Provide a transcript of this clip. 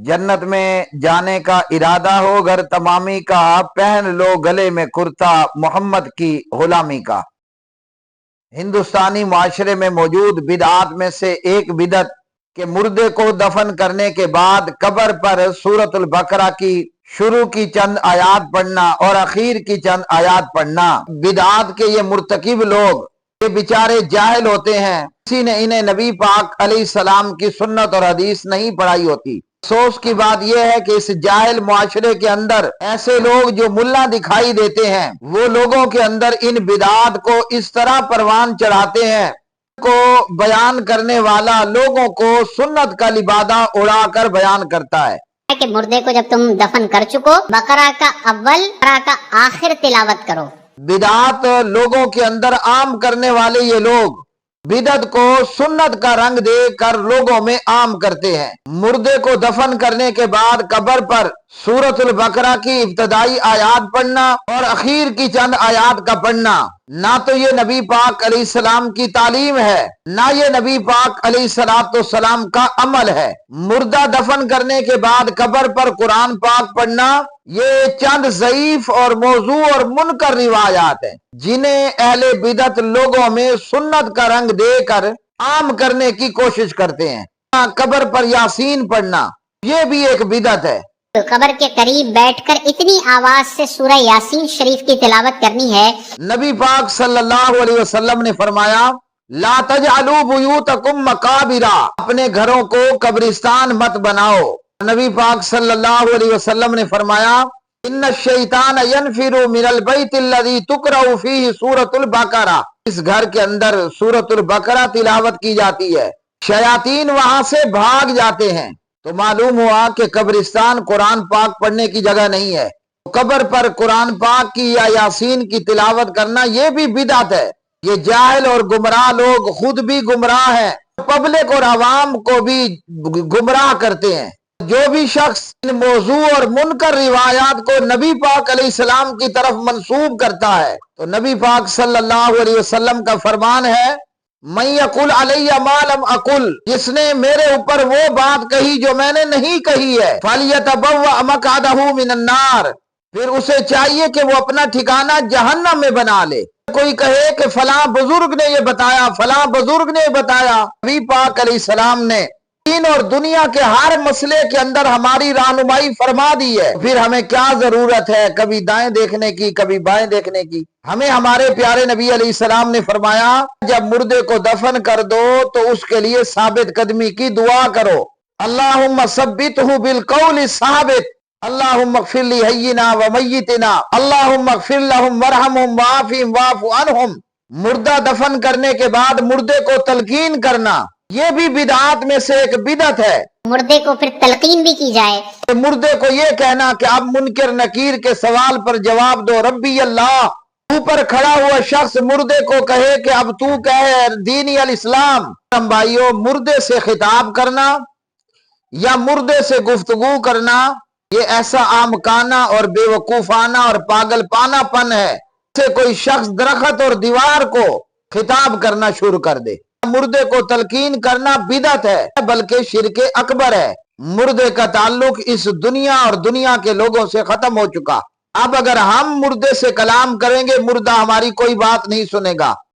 जन्नत में जाने का इरादा हो, घर तमामी का, पहन लो गले में कुर्ता मोहम्मद की गुलामी का। हिंदुस्तानी माशरे में मौजूद बिदआत में से एक बिदत के मुर्दे को दफन करने के बाद कब्र पर सूरतुल बकरा की शुरू की चंद आयात पढ़ना और आखिर की चंद आयात पढ़ना। बिदआत के ये मुर्तकिब लोग ये बेचारे जाहिल होते हैं, किसी ने इन्हें नबी पाक अलैहिस्सलाम की सुन्नत और हदीस नहीं पढ़ाई होती। अफसोस की बात यह है कि इस जाहिल मुआशरे के अंदर ऐसे लोग जो मुल्ला दिखाई देते हैं, वो लोगों के अंदर इन बिदआत को इस तरह परवान चढ़ाते हैं को बयान करने वाला लोगों को सुन्नत का लिबादा उड़ाकर बयान करता है कि मुर्दे को जब तुम दफन कर चुको, बकरा का अव्वल बकरा का आखिर तिलावत करो। बिदआत लोगों के अंदर आम करने वाले ये लोग बिदत को सुन्नत का रंग देकर लोगों में आम करते हैं। मुर्दे को दफन करने के बाद कब्र पर सूरतुल बकरा की इब्तदाई आयात पढ़ना और आखिर की चंद आयात का पढ़ना ना तो ये नबी पाक अलैहिस्सलाम की तालीम है, ना ये नबी पाक अलैहिस्सलाम का अमल है। मुर्दा दफन करने के बाद कब्र पर कुरान पाक पढ़ना ये चंद ज़ईफ और मौजू और मुनकर रिवायात हैं, जिन्हें अहले बिदत लोगों में सुन्नत का रंग देकर आम करने की कोशिश करते हैं। कब्र पर यासीन पढ़ना ये भी एक बिदत है। तो कब्र के करीब बैठकर इतनी आवाज से सूरह यासीन शरीफ की तिलावत करनी है। नबी पाक सल्लल्लाहु अलैहि वसल्लम ने फरमाया, ला तजअलू बुयूतकुम मकाबिरा, अपने घरों को कब्रिस्तान मत बनाओ। नबी पाक सल्लल्लाहु अलैहि वसल्लम ने फरमाया, इन्न शैतान यनफिरु मिनल बैतिल्लज़ी तुक़रअ फीही सूरतुल बकरा, इस घर के अंदर सूरतुल बकरा तिलावत की जाती है, शयातीन वहां से भाग जाते हैं। तो मालूम हुआ कि कब्रिस्तान कुरान पाक पढ़ने की जगह नहीं है। कब्र पर कुरान पाक की या यासीन की तिलावत करना ये भी बिदअत है। ये जाहिल और गुमराह लोग खुद भी गुमराह हैं, पब्लिक और आवाम को भी गुमराह करते हैं। जो भी शख्स इन मौजू और मुनकर रिवायात को नबी पाक अलैहिस्सलाम की तरफ मंसूब करता है, तो नबी पाक सल्लल्लाहु अलैहि वसल्लम का फरमान है, मैं यकुल अलैया मा लम अकुल, जिसने मेरे ऊपर वो बात कही जो मैंने नहीं कही है, फलियतबव्वा मक़अदहु मिनन नार, फिर उसे चाहिए कि वो अपना ठिकाना जहन्नम में बना ले। कोई कहे कि फलां बुजुर्ग ने ये बताया, फलां बुजुर्ग ने बताया, नबी पाक अलैहिस्सलाम ने दीन और दुनिया के हर मसले के अंदर हमारी रहनुमाई फरमा दी है। फिर हमें क्या जरूरत है कभी दाएं देखने की, कभी बाएं देखने की। हमें हमारे प्यारे नबी अलैहिस्सलाम ने फरमाया, जब मुर्दे को दफन कर दो तो उसके लिए साबित कदमी की दुआ करो। अल्लाहुम्मा सब्बितहु बिल कौलि साबित, अल्लाहुम्मा इग़फिर ली हय्यिना व मय्यितिना, अल्लाहुम्मा इग़फिर लहुम वरहमहुम वाफ़िहिम वाफ़ु अन्हुम। मुर्दा दफन करने के बाद मुर्दे को तलकीन करना ये भी बिदआत में से एक बिदअत है। मुर्दे को फिर तलकीन भी की जाए। मुर्दे को ये कहना कि अब मुनकर नकीर के सवाल पर जवाब दो, रब्बी अल्लाह। ऊपर खड़ा हुआ शख्स मुर्दे को कहे कि अब तू कहे दीनी अल इस्लाम। हम भाइयों, मुर्दे से खिताब करना या मुर्दे से गुफ्तगू करना ये ऐसा आमकाना और बेवकूफाना और पागलपानापन है से कोई शख्स दरख्त और दीवार को खिताब करना शुरू कर दे। मुर्दे को तलकीन करना बिदअत है, बल्कि शिरके अकबर है। मुर्दे का ताल्लुक इस दुनिया और दुनिया के लोगों से खत्म हो चुका। अब अगर हम मुर्दे से कलाम करेंगे, मुर्दा हमारी कोई बात नहीं सुनेगा।